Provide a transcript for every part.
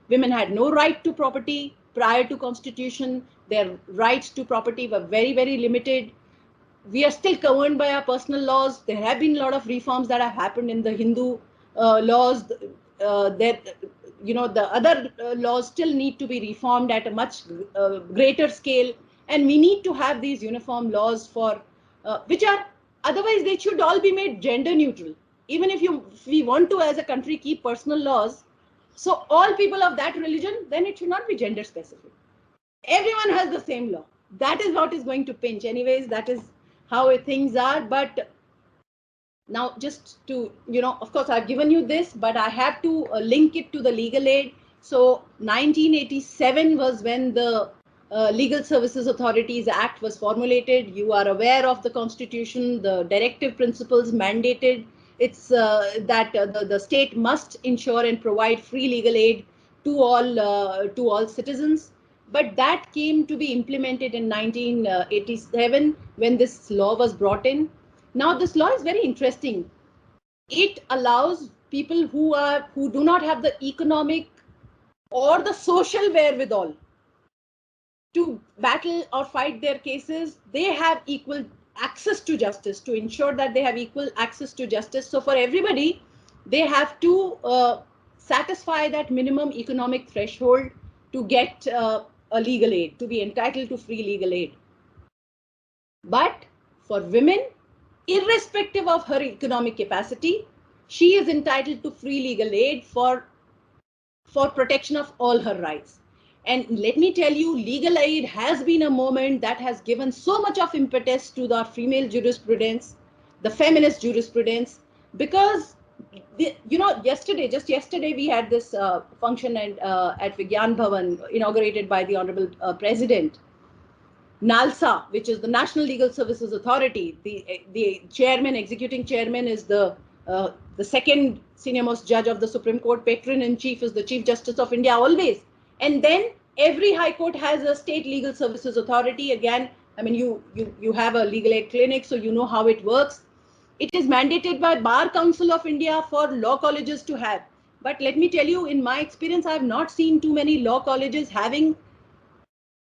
Women had no right to property prior to Constitution. Their rights to property were very, very limited. We are still governed by our personal laws. There have been a lot of reforms that have happened in the Hindu laws. That the other laws still need to be reformed at a much greater scale, and we need to have these uniform laws for which are otherwise they should all be made gender neutral. Even if we want to as a country keep personal laws, so all people of that religion, then it should not be gender specific. Everyone has the same law. That is what is going to pinch. Anyways, that is how things are. But now, just to, of course, I've given you this, but I have to link it to the legal aid. So 1987 was when the Legal Services Authorities Act was formulated. You are aware of the Constitution, the directive principles mandated. It's that the state must ensure and provide free legal aid to all citizens. But that came to be implemented in 1987 when this law was brought in. Now, this law is very interesting. It allows people who do not have the economic or the social wherewithal to battle or fight their cases. They have equal access to justice, to ensure that they have equal access to justice. So for everybody, they have to satisfy that minimum economic threshold to get a legal aid, to be entitled to free legal aid. But for women, irrespective of her economic capacity, she is entitled to free legal aid for protection of all her rights. And let me tell you, legal aid has been a moment that has given so much of impetus to the female jurisprudence, the feminist jurisprudence, because just yesterday we had this function at Vigyan Bhavan, inaugurated by the Honorable President. NALSA, which is the National Legal Services Authority, the chairman, executing chairman, is the second senior most judge of the Supreme Court. Patron in chief is the Chief Justice of India always. And then every high court has a state legal services authority. Again, I mean, you have a legal aid clinic, so you know how it works. It is mandated by Bar Council of India for law colleges to have. But let me tell you, in my experience, I have not seen too many law colleges having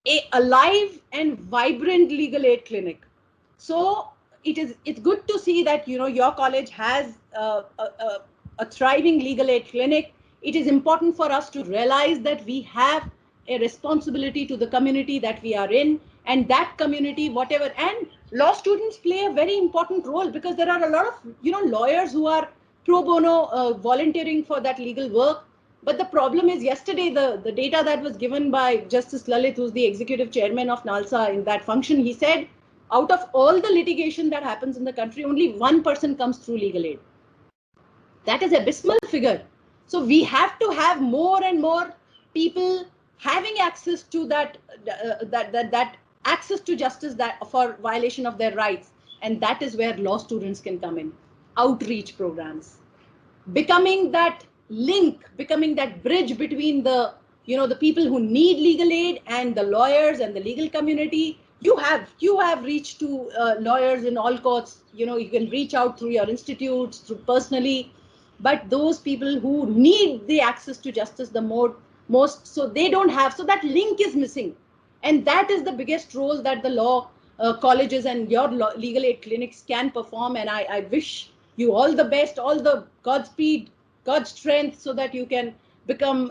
a alive and vibrant legal aid clinic. So it's good to see that your college has a thriving legal aid clinic. It is important for us to realize that we have a responsibility to the community that we are in, and that community, whatever, and law students play a very important role, because there are a lot of lawyers who are pro bono volunteering for that legal work. But the problem is, yesterday, the data that was given by Justice Lalit, who's the executive chairman of NALSA in that function, he said, out of all the litigation that happens in the country, only 1% comes through legal aid. That is abysmal figure. So we have to have more and more people having access to that access to justice, that for violation of their rights. And that is where law students can come in. Outreach programs, becoming that link, becoming that bridge between the people who need legal aid and the lawyers and the legal community. You have reached to lawyers in all courts. You can reach out through your institutes, through personally, but those people who need the access to justice the most, so they don't have, so that link is missing. And that is the biggest role that the law colleges and your legal aid clinics can perform. And I wish you all the best, all the Godspeed, God's strength, so that you can become